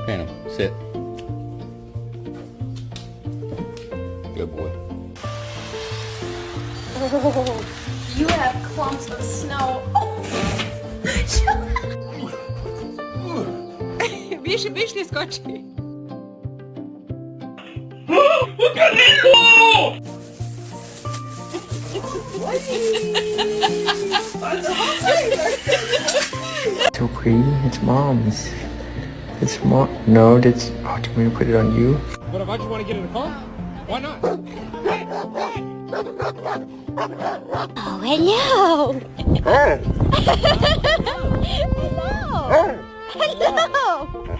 Phantom, sit. Good boy. Oh, you have clumps of snow. Більше скочи. So pretty. It's mom's. It's mom. No, that's. Oh, do you want me to put it on you? But if I just want to get in the car, why not? Oh, hello. Hello. Hello.